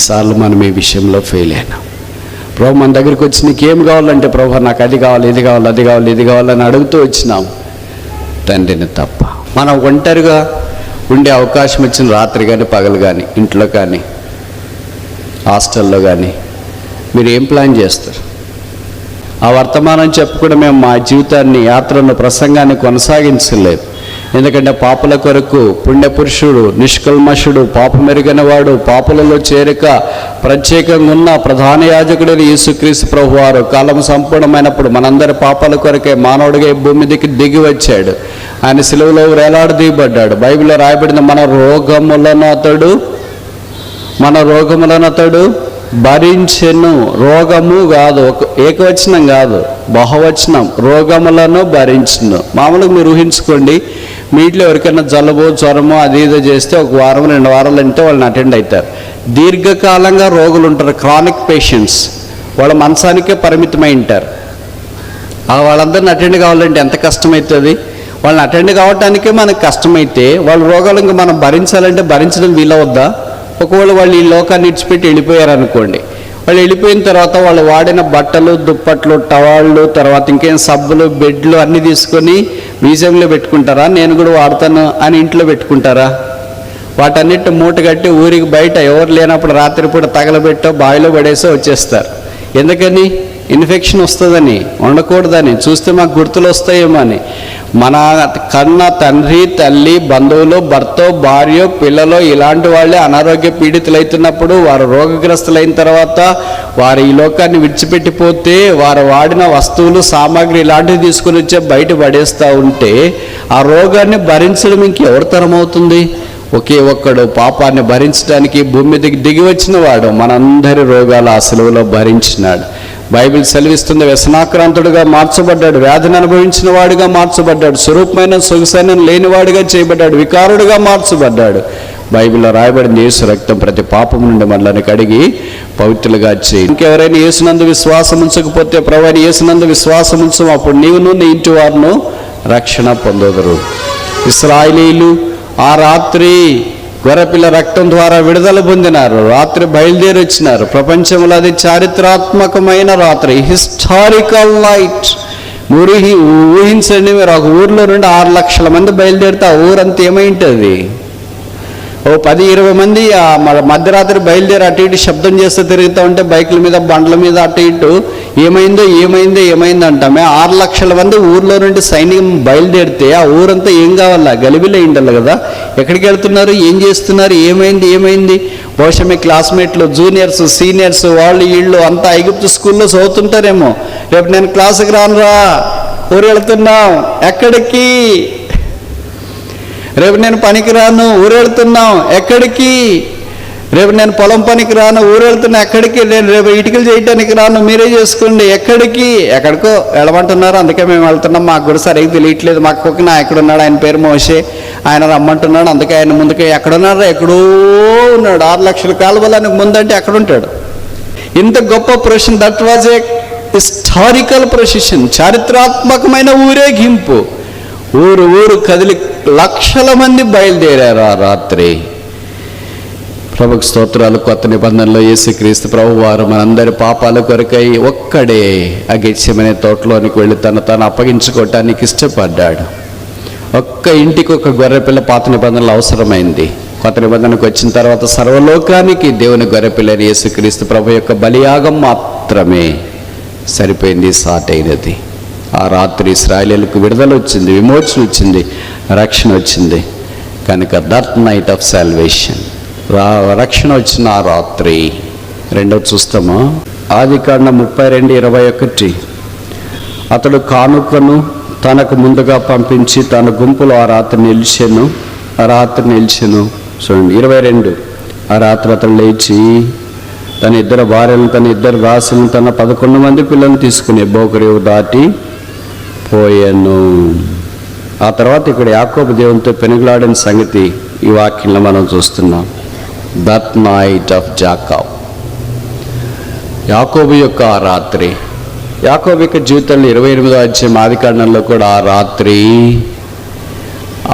ఎన్నిసార్లు మనం ఈ విషయంలో ఫెయిల్ అయినాం. ప్రభు మన దగ్గరికి వచ్చి నీకేం కావాలంటే, ప్రభు నాకు అది కావాలి, ఇది కావాలి, అది కావాలి, ఇది కావాలని అడుగుతూ వచ్చినాం తండ్రిని తప్ప. మనం ఒంటరిగా ఉండే అవకాశం వచ్చిన రాత్రి కానీ పగలు కానీ, ఇంట్లో కానీ హాస్టల్లో కానీ మీరు ఏం ప్లాన్ చేస్తారు? ఆ వర్తమానం చెప్పకుండా మేము మా జీవితాన్ని, యాత్రను, ప్రసంగాన్ని కొనసాగించలేదు. ఎందుకంటే పాపుల కొరకు పుణ్యపురుషుడు, నిష్కల్మషుడు, పాపమెరుగని వాడు, పాపులలో చేరిక ప్రత్యేకంగా ఉన్న ప్రధాన యాజకుడైన యేసుక్రీస్తు ప్రభువారు కాలం సంపూర్ణమైనప్పుడు మనందరి పాపాల కొరకే మానవుడిగా భూమి మీదకి దిగి వచ్చాడు. ఆయన సిలువలో వేలాడదీయబడ్డాడు. బైబిల్లో రాయబడిన మన రోగములను అతడు భరించెను. రోగము కాదు, ఏకవచనం కాదు, బహువచనం. రోగములను భరించును. మామూలుగా మీరు ఊహించుకోండి, మీ ఇంట్లో ఎవరికైనా జలుబు, జ్వరము అది ఇదో చేస్తే 1 వారం 2 వారాలు అంటే వాళ్ళని అటెండ్ అవుతారు. దీర్ఘకాలంగా రోగులు ఉంటారు, క్రానిక్ పేషెంట్స్, వాళ్ళ మంచానికే పరిమితమై ఉంటారు. వాళ్ళందరిని అటెండ్ కావాలంటే ఎంత కష్టమవుతుంది? వాళ్ళని అటెండ్ కావటానికే మనకు కష్టమైతే వాళ్ళ రోగాలు ఇంకా మనం భరించాలంటే భరించడం వీలవద్దా? ఒకవేళ వాళ్ళు ఈ లోకాన్ని ఇచ్చిపెట్టి వెళ్ళిపోయారు అనుకోండి, వాళ్ళు వెళ్ళిపోయిన తర్వాత వాళ్ళు వాడిన బట్టలు, దుప్పట్లు, టవాళ్ళు, తర్వాత ఇంకేం సబ్బులు, బెడ్లు అన్నీ తీసుకొని మ్యూజియంలో పెట్టుకుంటారా? నేను కూడా వాడతాను అని ఇంట్లో పెట్టుకుంటారా? వాటన్నిటి మూట కట్టి ఊరికి బయట ఎవరు లేనప్పుడు రాత్రిపూట తగలబెట్టో బావిలో పడేసో వచ్చేస్తారు. ఎందుకని? ఇన్ఫెక్షన్ వస్తుందని, ఉండకూడదని, చూస్తే మాకు గుర్తులు వస్తాయేమో అని. మన కన్న తండ్రి, తల్లి, బంధువులు, భర్త, భార్య, పిల్లలు ఇలాంటి వాళ్ళే అనారోగ్య పీడితులైతున్నప్పుడు, వారు రోగగ్రస్తులైన తర్వాత వారు ఈ లోకాన్ని విడిచిపెట్టిపోతే వారు వాడిన వస్తువులు, సామాగ్రి ఇలాంటివి తీసుకుని వచ్చే బయట పడేస్తూ ఉంటే ఆ రోగాన్ని భరించడం ఇంకెవరి తరం అవుతుంది? ఒకే ఒక్కడు పాపాన్ని భరించడానికి భూమి మీదకి దిగి వచ్చిన వాడు మనందరి రోగాలు ఆ సిలువలో భరించినాడు. బైబిల్ సెలవిస్తుంది, వ్యసనాక్రాంతుడుగా మార్చబడ్డాడు, వ్యాధిని అనుభవించిన వాడుగా మార్చబడ్డాడు, స్వరూపమైన సొగసైన లేనివాడుగా చేయబడ్డాడు, వికారుడుగా మార్చబడ్డాడు. బైబిల్లో రాయబడింది, యేసు రక్తం ప్రతి పాపం నుండి మనల్ని కడిగి పవిత్రులుగా చేయి. ఇంకెవరైనా యేసునందు విశ్వాసం ఉంచకపోతే, ప్రభువైన యేసునందు విశ్వాసం ఉంచు, అప్పుడు నీవును నీ ఇంటి వారును రక్షణ పొందొదరు. ఇశ్రాయేలీయులు ఆ రాత్రి గొర్రెపిల్ల రక్తం ద్వారా విడుదల పొందినారు. రాత్రి బయలుదేరి వచ్చినారు. ప్రపంచంలో అది చారిత్రాత్మకమైన రాత్రి, హిస్టారికల్ నైట్. ఊహించండి, మీరు ఒక ఊర్లో నుండి 6 లక్షల మంది బయలుదేరితే ఆ ఊరంతా ఏమైంటుంది? 10-20 మంది మధ్యరాత్రి బయలుదేరి అటు ఇటు శబ్దం చేస్తూ తిరుగుతూ ఉంటే, బైకుల మీద, బండ్ల మీద అటు ఇటు ఏమైందో అంటామే. 6 లక్షల మంది ఊర్లో నుండి సైన్యం బయలుదేరితే ఆ ఊరంతా ఏం కావాలా? గలిబిలి అయిండాలి కదా. ఎక్కడికి వెళ్తున్నారు, ఏం చేస్తున్నారు, ఏమైంది? బహుశా మీ క్లాస్మేట్లు, జూనియర్స్, సీనియర్స్, వాళ్ళు వీళ్ళు అంతా ఐగుప్తు స్కూల్లో చదువుతుంటారేమో. రేపు నేను క్లాసుకి రానురా, ఊరు వెళ్తున్నాం, ఎక్కడికి? రేపు నేను పనికి రాను, ఊరు వెళ్తున్నాం, ఎక్కడికి? రేపు నేను పొలం పనికి రాను, ఊరు వెళ్తున్నా, ఎక్కడికి? నేను రేపు ఇటుకలు చేయడానికి రాను, మీరే చేసుకోండి, ఎక్కడికి? ఎక్కడికో వెళ్ళమంటున్నారు, అందుకే మేము వెళ్తున్నాం. మాకు కూడా సరిగ్గా తెలియట్లేదు. మాకు ఒక నాయకుడు ఉన్నాడు, ఆయన పేరు మోషే, ఆయన రమ్మంటున్నాడు, అందుకే ఆయన ముందుకే. ఎక్కడున్నాడు? ఎక్కడో ఉన్నాడు. 6 లక్షల కాలువలకు ముందంటే ఎక్కడుంటాడు? ఇంత గొప్ప procession, that was a historical procession, చారిత్రాత్మకమైన ఊరేగింపు. ఊరు కదిలి లక్షల మంది బయలుదేరారు ఆ రాత్రి. ప్రభుకు స్తోత్రాలు. కొత్త నిబంధనలో యేసుక్రీస్తు ప్రభువారు మనందరి పాపాల కొరకై ఒక్కడే ఆ గెత్సేమనే తోటలోనికి వెళ్ళి తను అప్పగించుకోవటానికి ఇష్టపడ్డాడు. ఒక్క ఇంటికి ఒక గొర్రెపిల్ల పాత నిబంధనలు అవసరమైంది. కొత్త నిబంధనకు వచ్చిన తర్వాత సర్వలోకానికి దేవుని గొర్రెపిల్లని యేసుక్రీస్తు ప్రభు యొక్క బలియాగం మాత్రమే సరిపోయింది, సాటైనది. ఆ రాత్రి ఇశ్రాయేలీయులకు విడుదల వచ్చింది, విమోచన వచ్చింది, రక్షణ వచ్చింది. కనుక దట్ నైట్ ఆఫ్ సాల్వేషన్, రక్షణ వచ్చిన ఆ రాత్రి. రెండవ చూస్తామా, ఆదికాండం 32:21. అతడు కానుకను తనకు ముందుగా పంపించి తన గుంపులో ఆ రాత్రి నిలిచెను. చూడండి 22. ఆ రాత్రి అతడు లేచి తన 2 భార్యలను, తన 2 దాసులను, తన 11 మంది పిల్లలను తీసుకుని బోకరేవు దాటి పోయాను. ఆ తర్వాత ఇక్కడ యాకోబు దేవునితో పెనుగులాడిన సంగతి ఈ వాక్యంలో మనం చూస్తున్నాం. దట్ నైట్ ఆఫ్ జాకబ్, యాకోబు యొక్క ఆ రాత్రి. యాకోబు యొక్క జీవితంలో 28వ అధ్యాయం ఆదికాండంలో కూడా ఆ రాత్రి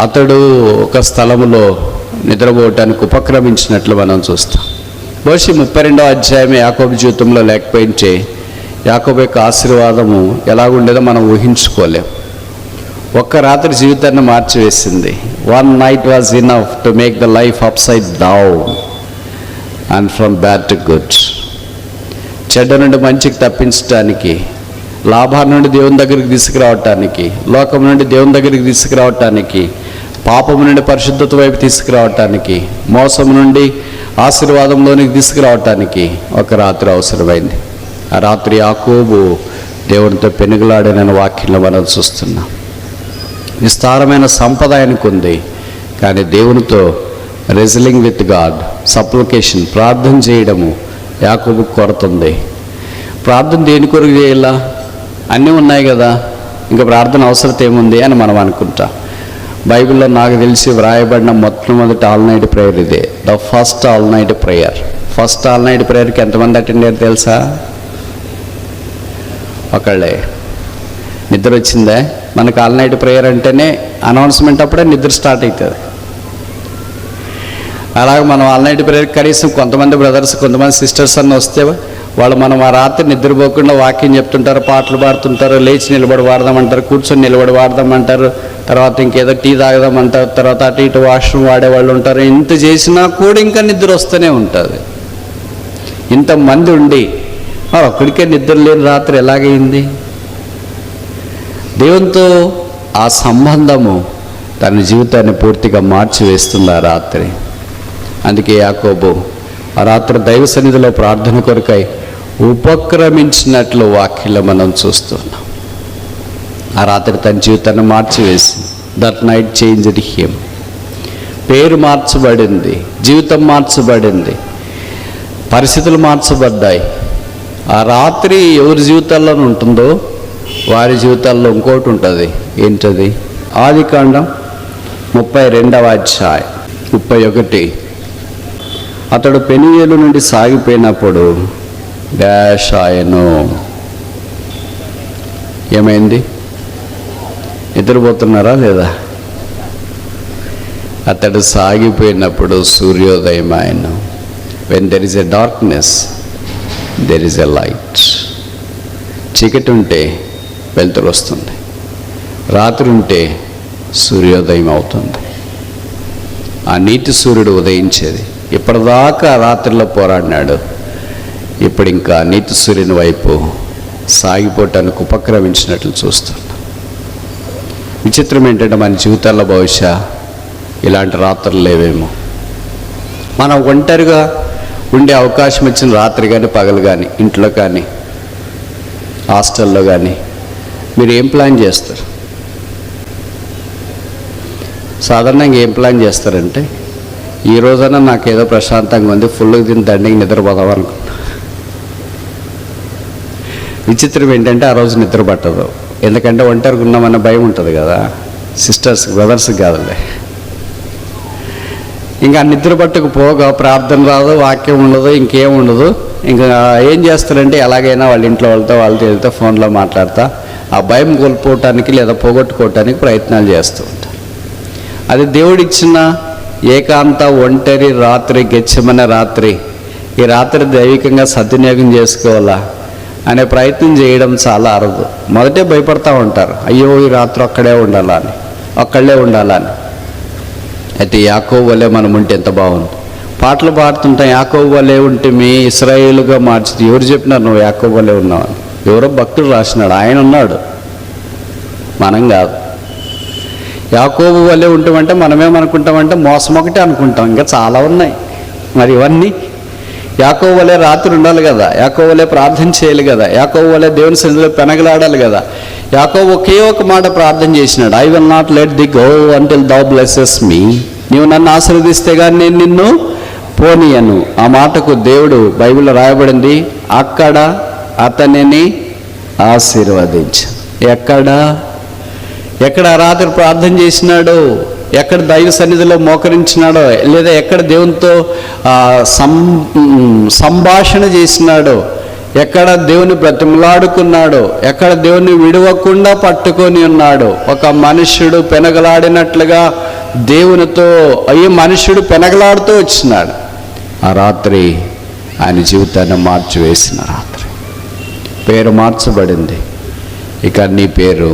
అతడు ఒక స్థలములో నిద్రపోవటానికి ఉపక్రమించినట్లు మనం చూస్తాం. బహుశా 32వ అధ్యాయం యాకోబు జీవితంలో లేకపోయింటే యాకోబు యొక్క ఆశీర్వాదము ఎలాగుండేదో మనం ఊహించుకోలేం. ఒక్క రాత్రి జీవితాన్ని మార్చివేసింది. 1 night was enough to make the life upside down and from bad to good. చెడ్డ నుండి మంచికి తప్పించడానికి, లాభాల నుండి దేవుని దగ్గరికి తీసుకురావటానికి, లోకం నుండి దేవుని దగ్గరికి తీసుకురావటానికి, పాపం నుండి పరిశుద్ధత వైపు తీసుకురావటానికి, మోసం నుండి ఆశీర్వాదంలోనికి తీసుకురావటానికి ఒక రాత్రి అవసరమైంది. ఆ రాత్రి యాకోబు దేవునితో పెనుగులాడిన వాక్యంలో మనం చూస్తున్నాం. విస్తారమైన సంపద ఆయనకు ఉంది, కానీ దేవునితో రెజ్లింగ్ విత్ గాడ్, సప్లికేషన్, ప్రార్థన చేయడము యాకోబుకు కొరతుంది. ప్రార్థన దేని కొరకు చేయాలా? అన్నీ ఉన్నాయి కదా, ఇంకా ప్రార్థన అవసరం ఏముంది అని మనం అనుకుంటాం. బైబిల్లో నాకు తెలిసి వ్రాయబడిన మొట్టమొదటి ఆల్ నైట్ ప్రేయర్ ఇదే, the first all night prayer. First all night ప్రేయర్కి ఎంతమంది అటెండ్ అయ్యారు తెలుసా? ఒకళ్ళే. నిద్ర వచ్చిందే? మనకు ఆల్ నైట్ ప్రేయర్ అంటేనే అనౌన్స్మెంట్ అప్పుడే నిద్ర స్టార్ట్ అవుతుంది. అలాగే మనం ఆల్ నైట్ ప్రేయర్ కనీసం కొంతమంది బ్రదర్స్, కొంతమంది సిస్టర్స్ అన్న వస్తే వాళ్ళు మనం ఆ రాత్రి నిద్రపోకుండా వాక్యం చెప్తుంటారు, పాటలు పాడుతుంటారు, లేచి నిలబడి వాడదామంటారు, కూర్చొని నిలబడి వాడదామంటారు, తర్వాత ఇంకేదో టీ తాగదామంటారు, తర్వాత అటు ఇటు వాష్రూమ్ వాడేవాళ్ళు ఉంటారు. ఇంత చేసినా కూడా ఇంకా నిద్ర వస్తూనే ఉంటుంది. ఇంతమంది ఉండి ఒక్కడికే నిద్ర లేని రాత్రి ఎలాగైంది? దేవునితో ఆ సంబంధము తన జీవితాన్ని పూర్తిగా మార్చివేస్తుంది ఆ రాత్రి. అందుకే యాకోబు ఆ రాత్రి దైవ సన్నిధిలో ప్రార్థన కొరకై ఉపక్రమించినట్లు వాక్యంలో మనం చూస్తున్నాం. ఆ రాత్రి తన జీవితాన్ని మార్చివేసింది. That night changed him. పేరు మార్చబడింది, జీవితం మార్చబడింది, పరిస్థితులు మార్చబడ్డాయి. ఆ రాత్రి ఎవరి జీవితాల్లో ఉంటుందో వారి జీవితాల్లో ఇంకోటి ఉంటుంది. ఏంటది? ఆదికాండం 32వ అధ్యాయం 31. అతడు పెనీయేలు నుండి సాగిపోయినప్పుడు డాష్ ఆయను. ఏమైంది? నిద్రపోతున్నారా లేదా? అతడు సాగిపోయినప్పుడు సూర్యోదయం ఆయన. When there is a darkness there is a light. చీకటి ఉంటే వెలుతురు వస్తుంది, రాత్రి ఉంటే సూర్యోదయం అవుతుంది. ఆ నీతి సూర్యుడు ఉదయించేది. ఇప్పటిదాకా రాత్రిలో పోరాడినాడు, ఇప్పుడు ఇంకా నీతి సూర్యుని వైపు సాగిపోవటానికి ఉపక్రమించినట్లు చూస్తున్నాం. విచిత్రం ఏంటంటే మన జీవితాల్లో బహుశా ఇలాంటి రాత్రులు లేవేమో. మనం ఒంటరిగా ఉండే అవకాశం ఇచ్చిన రాత్రి కానీ పగలు కానీ, ఇంట్లో కానీ హాస్టల్లో కానీ మీరు ఏం ప్లాన్ చేస్తారు? సాధారణంగా ఏం ప్లాన్ చేస్తారంటే, ఈ రోజైనా నాకేదో ప్రశాంతంగా ఉంది, ఫుల్గా తిని దండికి నిద్రపోదాం అనుకున్నా. విచిత్రం ఏంటంటే ఆ రోజు నిద్ర పట్టదు. ఎందుకంటే ఒంటరిగా ఉన్నామన్న భయం ఉంటుంది కదా, సిస్టర్స్ బ్రదర్స్కి కాదులే. ఇంకా నిద్ర పట్టుకుపోగా ప్రార్థన రాదు, వాక్యం ఉండదు, ఇంకేం ఉండదు. ఇంకా ఏం చేస్తారంటే ఎలాగైనా వాళ్ళ ఇంట్లో వాళ్ళతో ఫోన్లో మాట్లాడతా ఆ భయం కోల్పోవటానికి లేదా పోగొట్టుకోవటానికి ప్రయత్నాలు చేస్తూ ఉంటారు. అది దేవుడిచ్చిన ఏకాంత ఒంటరి రాత్రి, గెచ్చమనే రాత్రి. ఈ రాత్రి దైవికంగా సద్వినియోగం చేసుకోవాలా అనే ప్రయత్నం చేయడం చాలా అరుదు. మొదటే భయపడతా ఉంటారు, అయ్యో ఈ రాత్రి ఒక్కడే ఉండాలని, ఒక్కళ్ళే ఉండాలని. అయితే యాకోబు వలె మనం ఉంటే ఎంత బాగుంది. పాటలు పాడుతుంటాం, యాకోబు వలె ఉంటే మీ ఇశ్రాయేలుగా మార్చింది. ఎవరు చెప్పినారు నువ్వు యాకోబు వలె ఉన్నావు? ఎవరో భక్తుడు రాసినాడు, ఆయన ఉన్నాడు, మనం కాదు. యాకోబు వలె ఉంటామంటే మనమేమనుకుంటామంటే మోసం ఒకటే అనుకుంటాం, ఇంకా చాలా ఉన్నాయి. మరి ఇవన్నీ యాకోబు వలె రాత్రి ఉండాలి కదా, యాకోబు వలె ప్రార్థన చేయాలి కదా, యాకోబు వలె దేవుని సన్నిధిలో పెనగలాడాలి కదా. యాకోబు ఒకే ఒక మాట ప్రార్థన చేసినాడు, I will not let thee go until thou blesses me. నీవు నన్ను ఆశీర్వదిస్తే కానీ నేను నిన్ను పోనీయను. ఆ మాటకు దేవుడు బైబిల్లో రాయబడింది, అక్కడ అతనిని ఆశీర్వదించు. ఎక్కడ రాత్రి ప్రార్థన చేసినాడో, ఎక్కడ దైవ సన్నిధిలో మోకరించినాడో, లేదా ఎక్కడ దేవునితో సంభాషణ చేసినాడో, ఎక్కడ దేవుని బ్రతిమలాడుకున్నాడో, ఎక్కడ దేవుని విడవకుండా పట్టుకొని ఉన్నాడో, ఒక మనుష్యుడు పెనగలాడినట్లుగా దేవునితో ఈ మనుష్యుడు పెనగలాడుతూ వచ్చినాడు. ఆ రాత్రి ఆయన జీవితాన్ని మార్చివేసిన రాత్రి. పేరు మార్చబడింది. ఇక నీ పేరు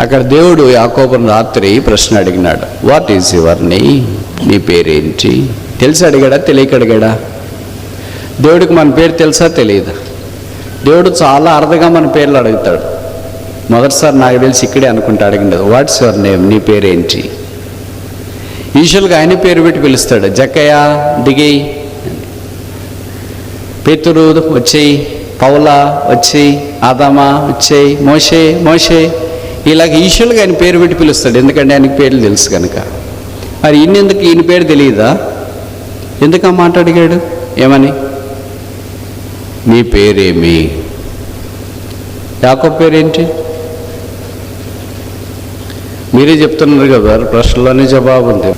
అక్కడ దేవుడు యాకోబును రాత్రి ప్రశ్న అడిగినాడు, వాట్ ఈజ్ యువర్ నేమ్? నీ పేరేంటి? తెలిసి అడిగాడా, తెలియక అడిగాడా? దేవుడికి మన పేరు తెలుసా తెలియదా? దేవుడు చాలా అర్థంగా మన పేర్లు అడుగుతాడు. మొదటిసారి నాకు తెలిసి ఇక్కడే అనుకుంటా అడిగినది, వాట్స్ యువర్ నేమ్? నీ పేరేంటి? యూజువల్గా ఆయన పేరు పెట్టి పిలుస్తాడు, జక్కయ్య దిగి, పేతురు వచ్చేయి, పౌలా వచ్చేయి, ఆదామా వచ్చేయి, మోషే మోషే, ఇలాగ యూజువల్గా ఆయన పేరు పెట్టి పిలుస్తాడు. ఎందుకంటే ఆయనకి పేర్లు తెలుసు కనుక. మరి ఇన్నెందుకు ఈయన పేరు తెలియదా? ఎందుకు ఆ మాట అడిగాడు? ఏమని? నీ పేరేమి? యాకోబు పేరేంటి? మీరే చెప్తున్నారు కదా, ప్రశ్నలోనే జవాబు ఉంది.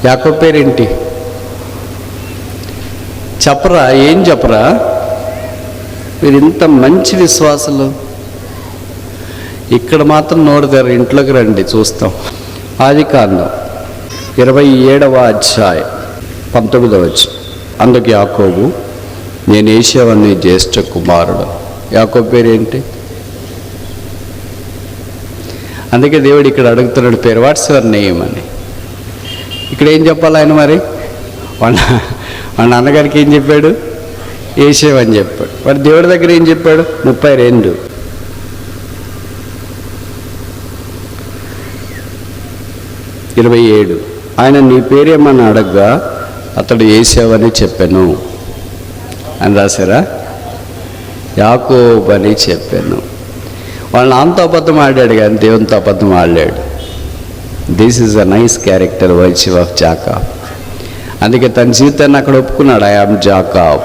యాకోబు పేరేంటి? చెప్పరా? ఏం చెప్పరా? మీరు ఇంత మంచి విశ్వాసులు, ఇక్కడ మాత్రం నోరుతారు. ఇంట్లోకి రండి, చూస్తాం. ఆదికాండం 27వ అధ్యాయం 19వ వచనం. అందుకు యాకోబు, నేను ఏశావుని జ్యేష్ఠ కుమారుడు. యాకోబు పేరేంటి? అందుకే దేవుడు ఇక్కడ అడుగుతున్నాడు పేరు, వాట్స్ యువర్ నేమ్ అని. ఇక్కడ ఏం చెప్పాలి ఆయన? మరి వాళ్ళ నాన్నగారికి ఏం చెప్పాడు? ఏశావు అని చెప్పాడు. మరి దేవుడి దగ్గర ఏం చెప్పాడు? 32 27. ఆయన నీ పేరేమని అడగ్గా అతడు ఏశావని చెప్పాను అని రాశారా? యాకోబు అని చెప్పాను. వాళ్ళ నాన్నతో అబద్ధం ఆడాడు కానీ దేవునితో అబద్ధం ఆడాడు. This is a nice character virtue of Jacob. అందుకే తన జీవితాన్ని అక్కడ ఒప్పుకున్నాడు, ఐ యామ్ జాకాబ్,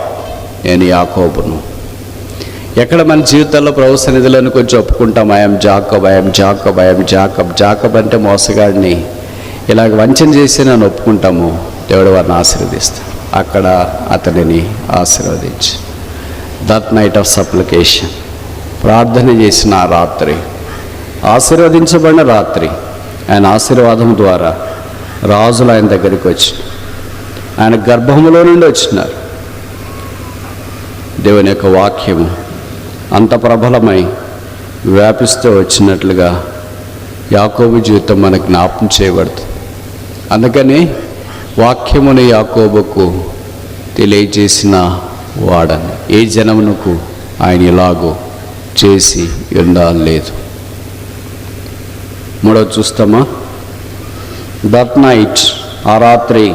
నేను యాకోబును. ఎక్కడ మన జీవితాల్లో ప్రభు సన్నిధిలోని కొంచెం ఒప్పుకుంటాం, I am Jacob, I am Jacob, I am Jacob. Jacob అంటే మోసగాడిని, ఇలాగ వంచన చేసి నన్ను ఒప్పుకుంటాము, దేవుడు వారిని ఆశీర్వదిస్తాడు. అక్కడ అతడిని ఆశీర్వదించి దట్ నైట్ ఆఫ్ సప్లికేషన్, ప్రార్థన చేసిన ఆ రాత్రి, ఆశీర్వదించబడిన రాత్రి, ఆయన ఆశీర్వాదం ద్వారా రాజులు ఆయన దగ్గరికి వచ్చి ఆయన గర్భంలో నుండి వచ్చినారు. దేవుని యొక్క వాక్యము అంత ప్రబలమై వ్యాపిస్తూ వచ్చినట్లుగా యాకోబు జీవితం మనకు జ్ఞాపకం చేయబడుతుంది. అందుకని వాక్యమును యాకోబుకు తెలియజేసిన వాడని ఏ జనమునకు ఆయన ఇలాగో చేసి ఉండలేదు. మూడవది చూస్తామా? దట్ నైట్, ఆ రాత్రి,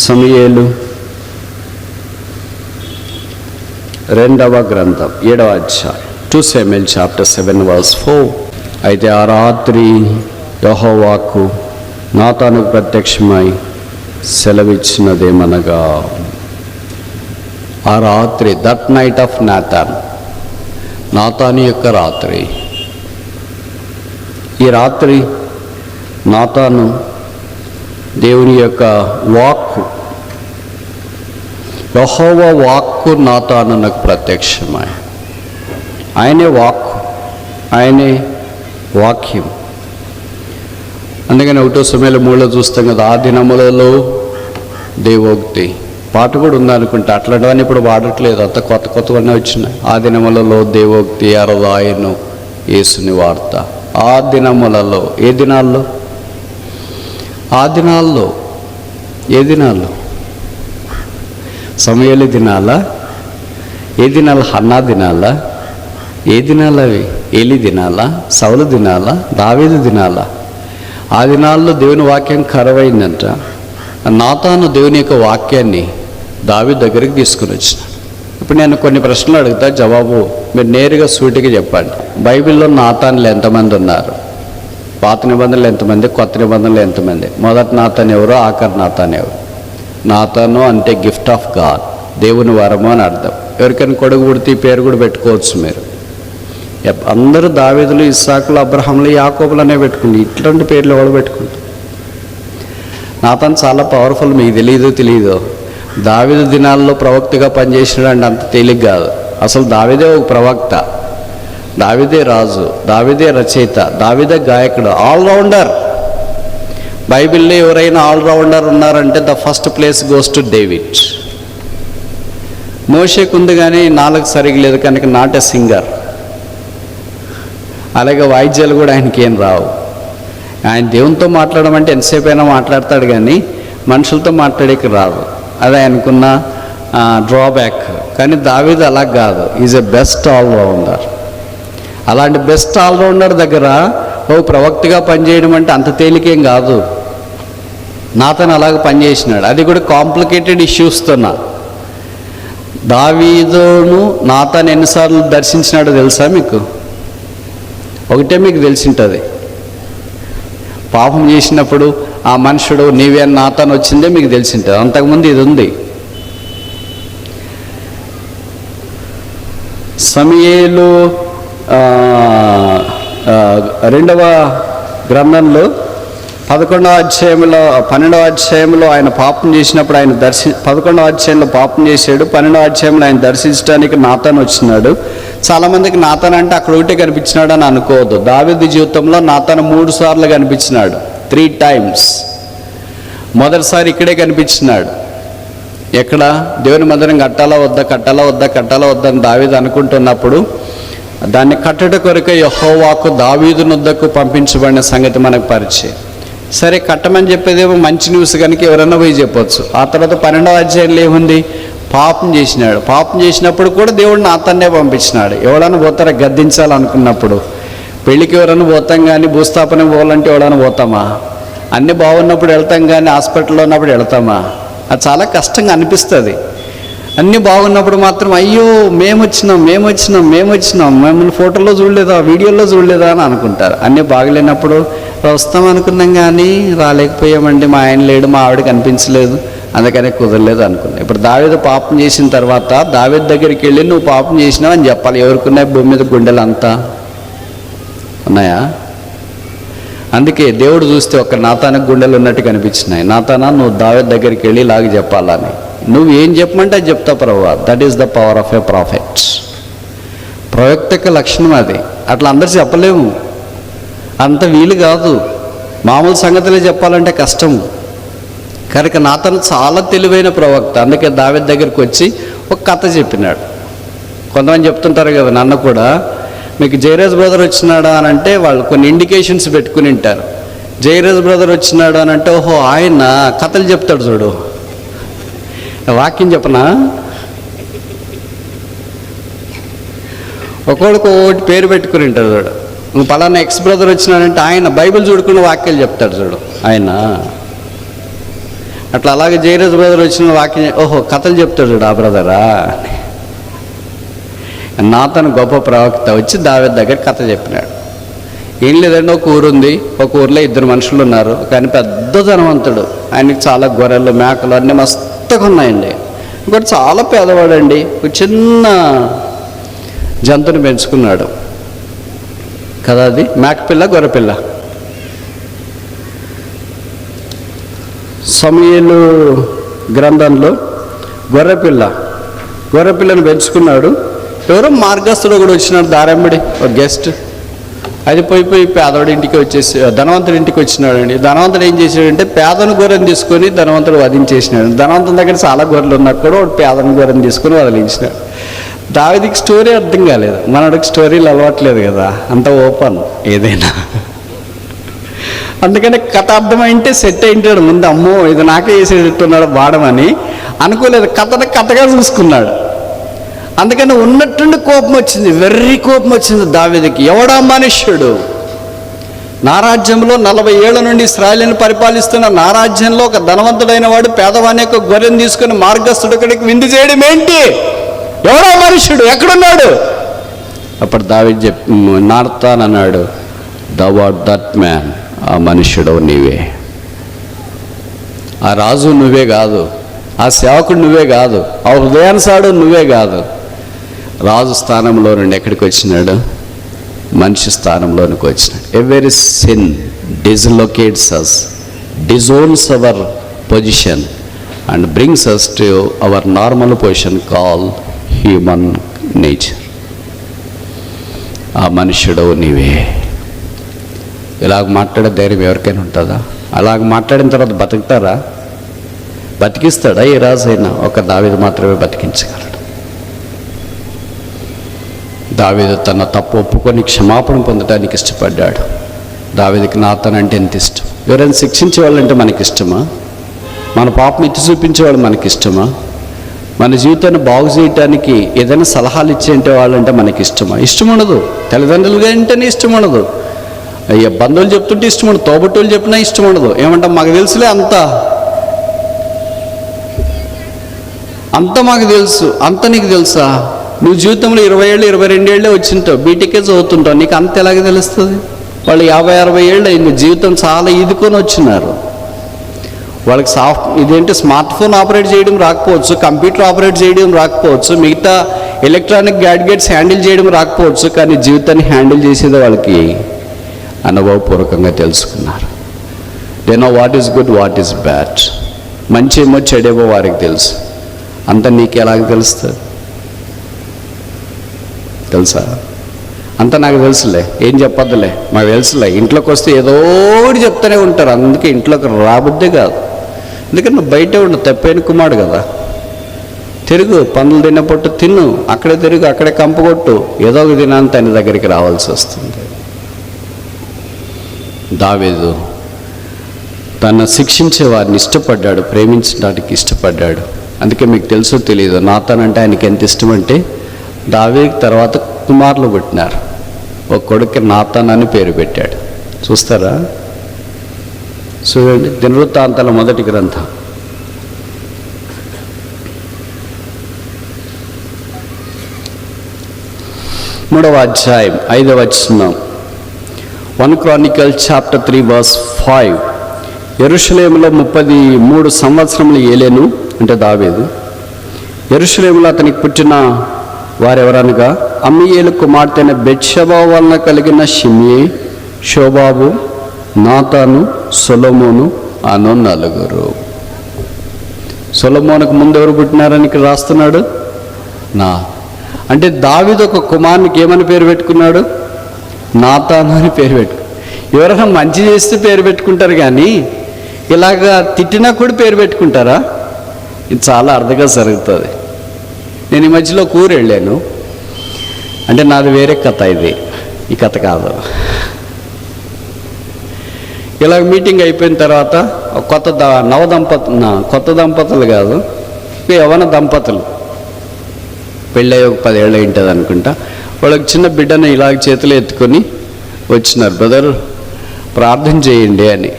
సమూయేలు 2వ గ్రంథం 7వ అధ్యాయం 2 Samuel chapter 7 verse 4. అయితే ఆ రాత్రి యెహోవాకు నాతానుకు ప్రత్యక్షమై సెలవిచ్చినదేమనగా, ఆ రాత్రి, దట్ నైట్ ఆఫ్ నాతాన్, నాతాను యొక్క రాత్రి. ఈ రాత్రి నాతాను దేవుని యొక్క వాక్కు, యెహోవా వాక్కు నాతానునకు ప్రత్యక్షమై, ఆయనే వాక్కు, ఆయనే వాక్యం. అందుకని 1 Samuel 3 చూస్తాం కదా, ఆ దినములలో దేవోక్తి పాట కూడా ఉందనుకుంటా. అట్లాంటివన్నీ ఇప్పుడు వాడట్లేదు, అంత కొత్తవన్నీ వచ్చినాయి. ఆ దినములలో దేవోక్తి అరదాయను యేసుని వార్త. ఆ దినములలో, ఏ దినాల్లో? ఆ దినాల్లో, ఏ దినాల్లో? సమూయేలు దినాలా? ఏ దినాలు? హన్నా దినాలా? ఏ దినాలు అవి? ఏలి దినాలా? సౌలు దినాలా? దావీదు దినాలా? ఆ దినాల్లో దేవుని వాక్యం కరువైందంట. నాతాను దేవుని యొక్క వాక్యాన్ని దావీదు దగ్గరికి తీసుకుని వచ్చినాడు. ఇప్పుడు నేను కొన్ని ప్రశ్నలు అడుగుతా, జవాబు మీరు నేరుగా సూటిగా చెప్పండి. బైబిల్లో నాతానులు ఎంతమంది ఉన్నారు? పాత నిబంధనలు ఎంతమంది? కొత్త నిబంధనలు ఎంతమంది? మొదటి నాతాను ఎవరో, ఆఖరి నాతాను ఎవరు? నాతాను అంటే గిఫ్ట్ ఆఫ్ గాడ్, దేవుని వరము అని అర్థం. ఎవరికైనా కొడుకు పుడితే పేరు కూడా పెట్టుకోవచ్చు మీరు. అందరూ దావీదులు, ఇస్సాకులు, అబ్రహాములు, యాకోబులు అనే పెట్టుకుంది. ఇట్లాంటి పేర్లు ఎవరు పెట్టుకుంటారు? నాతాను చాలా పవర్ఫుల్, మీకు తెలియదు. దావీదు దినాల్లో ప్రవక్తగా పనిచేసినాడు అంటే అంత తేలిక కాదు. అసలు దావీదే ఒక ప్రవక్త, దావీదే రాజు, దావీదే రచయిత, దావీదే గాయకుడు, ఆల్రౌండర్. బైబిల్లో ఎవరైనా ఆల్రౌండర్ ఉన్నారంటే the first place goes to David. మోషేకు ఉంది కానీ నాలుగు సరిగా లేదు కనుక నాట్ ఎ సింగర్. అలాగే వాయిద్యాలు కూడా ఆయనకి ఏం రావు. ఆయన దేవునితో మాట్లాడమంటే ఎంతసేపు అయినా మాట్లాడతాడు కానీ మనుషులతో మాట్లాడేకి రాదు. అది ఆయనకున్న డ్రాబ్యాక్. కానీ దావీదు అలా కాదు, ఈజ్ ఎ బెస్ట్ ఆల్రౌండర్. అలాంటి బెస్ట్ ఆల్రౌండర్ దగ్గర ప్రవక్తగా పనిచేయడం అంటే అంత తేలికేం కాదు. నాతను అలాగ పనిచేసినాడు, అది కూడా కాంప్లికేటెడ్ ఇష్యూస్తోనా. దావీదును నాతాను ఎన్నిసార్లు దర్శించినాడో తెలుసా మీకు? ఒకటే మీకు తెలిసింటుంది. పాపం చేసినప్పుడు ఆ మనుషుడు నీవే నాతాను వచ్చిందే మీకు తెలిసింటుంది. అంతకుముందు ఇది ఉంది. సమూయేలు 2వ గ్రంథంలో 11వ అధ్యాయంలో 12వ అధ్యాయంలో ఆయన పాపం చేసినప్పుడు ఆయన 11వ అధ్యాయంలో పాపం చేశాడు. 12వ అధ్యాయంలో ఆయన దర్శించడానికి నాతాను వచ్చినాడు. చాలామందికి నాతాను అంటే అక్కడ ఒకటే కనిపించినాడు అని అనుకోవద్దు. దావీదు జీవితంలో నాతాను 3 సార్లు కనిపించినాడు, 3 times. మొదటిసారి ఇక్కడే కనిపించినాడు. ఎక్కడ? దేవుని మందిరం కట్టాలా వద్దా కట్టాలా వద్దా కట్టాలా వద్దా అని దావీదు అనుకుంటున్నప్పుడు దాన్ని కట్టడ కొరకే యెహోవాకు దావీదు నొద్దకు పంపించబడిన సంగతి మనకు పరిచయం. సరే, కట్టమని చెప్పేదేమో మంచి న్యూస్ కనుక ఎవరన్నా పోయి చెప్పొచ్చు. ఆ తర్వాత 12వ అధ్యాయంలో ఏముంది? పాపం చేసినాడు. పాపం చేసినప్పుడు కూడా దేవుడు నాతాన్నే పంపించినాడు. ఎవడన్నా పోతారా గద్దించాలనుకున్నప్పుడు? పెళ్ళికి ఎవరన్నా పోతాం కానీ భూస్థాపన పోవాలంటే ఎవడన్నా పోతామా? అన్నీ బాగున్నప్పుడు వెళ్తాం కానీ హాస్పిటల్లో ఉన్నప్పుడు వెళ్తామా? అది చాలా కష్టంగా అనిపిస్తుంది. అన్నీ బాగున్నప్పుడు మాత్రం అయ్యో మేము వచ్చినాం మిమ్మల్ని ఫోటోలో చూడలేదా, వీడియోలో చూడలేదా అని అనుకుంటారు. అన్నీ బాగలేనప్పుడు వస్తాం అనుకున్నాం కానీ రాలేకపోయామండి, మా ఆయన లేడు, మా ఆవిడ కనిపించలేదు, అందుకనే కుదరలేదు అనుకున్నాం. ఇప్పుడు దావీదు పాపం చేసిన తర్వాత దావీదు దగ్గరికి వెళ్ళి నువ్వు పాపం చేసినావు అని చెప్పాలి. ఎవరికున్నాయి భూమి మీద గుండెలు అంతా ఉన్నాయా? అందుకే దేవుడు చూస్తే ఒక్క నాతానికి గుండెలు ఉన్నట్టు కనిపించినాయి. నాతానా నువ్వు దావీదు దగ్గరికి వెళ్ళి ఇలాగ చెప్పాలని. నువ్వు ఏం చెప్పమంటే అది చెప్తా ప్రభువా. That is the power of a prophet. ప్రవక్త యొక్క లక్షణం అది. అట్లా అందరు చెప్పలేము, అంత వీలు కాదు. మామూలు సంగతులే చెప్పాలంటే కష్టం కనుక నాతాను చాలా తెలివైన ప్రవక్త. అందుకే దావీదు దగ్గరికి వచ్చి ఒక కథ చెప్పినాడు. కొంతమంది చెప్తుంటారు కదా, నన్ను కూడా మీకు జయరాజ్ బ్రదర్ వచ్చినాడా అని అంటే వాళ్ళు కొన్ని ఇండికేషన్స్ పెట్టుకుని ఉంటారు. జయరాజ్ బ్రదర్ వచ్చినాడు అని అంటే ఓహో ఆయన కథలు చెప్తాడు చూడు, వాక్యం చెప్పనా? ఒక్కొక్కడికి ఒకటి పేరు పెట్టుకుని ఉంటాడు చూడు. నువ్వు పలానా ఎక్స్ బ్రదర్ వచ్చినాడంటే ఆయన బైబిల్ చూడుకున్న వాక్యాలు చెప్తాడు చూడు ఆయన. అట్లా అలాగే జయరాజ్ బ్రదర్ వచ్చిన వాక్యం ఓహో కథలు చెప్తాడు చూడు ఆ బ్రదరా. నాతాను గొప్ప ప్రవక్త వచ్చి దావీదు దగ్గర కథ చెప్పినాడు. ఏం లేదండి, ఒక ఊరు ఉంది, ఒక ఊర్లో 2 మనుషులు ఉన్నారు. కానీ పెద్ద ధనవంతుడు, ఆయనకి చాలా గొర్రెలు మేకలు అన్నీ మస్తుగా ఉన్నాయండి. ఇంకోటి చాలా పేదవాడండి, ఒక చిన్న జంతువుని పెంచుకున్నాడు కదా, అది మేకపిల్ల గొర్రెపిల్ల. సమూయేలు గ్రంథంలో గొర్రెపిల్లను పెంచుకున్నాడు. ఎవరో మార్గస్థుడు కూడా వచ్చినాడు దారెంబడి, ఒక గెస్ట్. అది పోయి పేదవాడి ఇంటికి వచ్చేసి ధనవంతుడి ఇంటికి వచ్చినాడండి. ధనవంతుడు ఏం చేశాడంటే పేదను గొర్రెను తీసుకొని ధనవంతుడు వధించేసినాడు. ధనవంతుని దగ్గర చాలా గొర్రెలు ఉన్నప్పుడు కూడా వాడు పేదను గొర్రెను తీసుకొని వదిలించినాడు. దావీదుకి స్టోరీ అర్థం కాలేదు, మనడికి స్టోరీలు అలవాట్లేదు కదా, అంత ఓపెన్ ఏదైనా. అందుకని కథ అర్థమైంటే సెట్ అయింటాడు ముందు. అమ్మో ఇది నాకే వేసేటట్టున్నాడు వాడమని అనుకోలేదు, కథగా చూసుకున్నాడు. అందుకని ఉన్నట్టుండి కోపం వచ్చింది, వెర్రి కోపం వచ్చింది దావీదుకి. ఎవడా మనుష్యుడు? నా రాజ్యంలో 40 ఏళ్ల నుండి ఇశ్రాయేలును పరిపాలిస్తున్న నా రాజ్యంలో ఒక ధనవంతుడైన వాడు పేదవాని యొక్క గొర్రెను తీసుకుని మార్గస్థుడికి విందు చేయడం ఏంటి? ఎవడా మనుష్యుడు? ఎక్కడున్నాడు? అప్పుడు దావీదు నాతానన్నాడు, thou art that man. ఆ మనుష్యుడు నీవే, ఆ రాజు నువ్వే కాదు, ఆ సేవకుడు నువ్వే కాదు, ఆ హృదయానుసాడు నువ్వే కాదు. రాజు స్థానంలో నుండి ఎక్కడికి వచ్చినాడు? మనిషి స్థానంలోనికి వచ్చినాడు. Every sin dislocates us, disowns our position and brings us to our normal position called human nature. ఆ మనుష్యుడు నీవే. ఇలాగ మాట్లాడే ధైర్యం ఎవరికైనా ఉంటుందా? అలాగ మాట్లాడిన తర్వాత బతుకుతారా? బతికిస్తాడా ఏ రాజైనా? ఒక దావీదు మాత్రమే బతికించగలడు. దావీదు తన తప్పు ఒప్పుకొని క్షమాపణ పొందడానికి ఇష్టపడ్డాడు. దావీదుకి నాతాన్ అంటే ఎంత ఇష్టం. ఎవరైనా శిక్షించే వాళ్ళంటే మనకి ఇష్టమా? మన పాపం ఎత్తి చూపించే వాళ్ళు మనకి ఇష్టమా? మన జీవితాన్ని బాగు చేయటానికి ఏదైనా సలహాలు ఇచ్చేంటే వాళ్ళంటే మనకి ఇష్టమా? ఇష్టం ఉండదు. తల్లిదండ్రులుగా అంటేనే ఇష్టం ఉండదు. అయ్యా బంధువులు చెప్తుంటే ఇష్టం ఉండదు. తోబుట్టువులు చెప్పినా ఇష్టం ఉండదు. ఏమంటా మాకు తెలుసులే, అంతా మాకు తెలుసు. అంత నీకు తెలుసా? నువ్వు జీవితంలో 20 ఏళ్ళు 22 ఏళ్ళే వచ్చింటావు, బీటెకే చదువుతుంటావు, నీకు అంత ఎలాగ తెలుస్తుంది? వాళ్ళు 50-60 ఏళ్ళు అయింది, జీవితం చాలా ఈదుకొని వచ్చినారు. వాళ్ళకి ఇదేంటి స్మార్ట్ ఫోన్ ఆపరేట్ చేయడం రాకపోవచ్చు, కంప్యూటర్ ఆపరేట్ చేయడం రాకపోవచ్చు, మిగతా ఎలక్ట్రానిక్ గ్యాడ్గెట్స్ హ్యాండిల్ చేయడం రాకపోవచ్చు, కానీ జీవితాన్ని హ్యాండిల్ చేసేది వాళ్ళకి అనుభవపూర్వకంగా తెలుసుకున్నారు. They know what is good, what is bad. మంచి ఏమో చెడేమో వారికి తెలుసు. అంత నీకు ఎలాగ తెలుస్తుంది? తెలుసా? అంతా నాకు తెలుసులే, ఏం చెప్పొద్దులే, మాకు తెలుసులే. ఇంట్లోకి వస్తే ఏదో ఒకటి చెప్తూనే ఉంటారు. అందుకే ఇంట్లోకి రాబుద్దే కాదు. ఎందుకంటే నువ్వు బయటే ఉండు, తప్పైన కుమారుడు కదా. తిరుగు, పందులు తిన్నపట్టు తిన్ను, అక్కడే తిరుగు, అక్కడే కంపగొట్టు, ఏదో ఒక దినాన్ని తన దగ్గరికి రావాల్సి వస్తుంది. దావీదు తన శిక్షించే వారిని ఇష్టపడ్డాడు, ప్రేమించడానికి ఇష్టపడ్డాడు. అందుకే మీకు తెలుసో తెలియదు, నాతాన్ అంటే ఆయనకి ఎంత ఇష్టం అంటే దావీదు తర్వాత కుమారులు పుట్టినారు. ఒక కొడుకు నాతాన్ అని పేరు పెట్టాడు. చూస్తారా? చూడండి, దినవృత్తాంతాల మొదటి గ్రంథం 3వ అధ్యాయం 5వ వచనం. 1 Chronicles chapter 3 verse 5. యెరూషలేములో 33 సంవత్సరములు ఏలేను అంటే దావీదు. యెరూషలేములో అతనికి పుట్టిన వారెవరనగా అమ్మీయేలు కుమార్తె అయిన బెత్షెబా వలన కలిగిన షిమ్యి, షోబాబు, నాతాను, సొలొమోను అను 4. సొలొమోనుకు ముందు ఎవరు పుట్టినారని ఇక్కడ రాస్తున్నాడు? అంటే దావీదు ఒక కుమారునికి ఏమని పేరు పెట్టుకున్నాడు? నాతాను అని పేరు పెట్టు. ఎవరైనా మంచి చేస్తే పేరు పెట్టుకుంటారు, కానీ ఇలాగా తిట్టినా కూడా పేరు పెట్టుకుంటారా? ఇది చాలా అర్థంగా జరుగుతుంది. నేను ఈ మధ్యలో కూర వెళ్ళాను, అంటే నాది వేరే కథ, ఇది ఈ కథ కాదు. ఇలాగ మీటింగ్ అయిపోయిన తర్వాత కొత్త దంపతులు కాదు, యవ్వన దంపతులు, పెళ్ళి ఒక 10 ఏళ్ళు ఉంటుంది అనుకుంటా, వాళ్ళకి చిన్న బిడ్డను ఇలాగ చేతులు ఎత్తుకొని వచ్చినారు. బ్రదర్ ప్రార్థన చేయండి అని.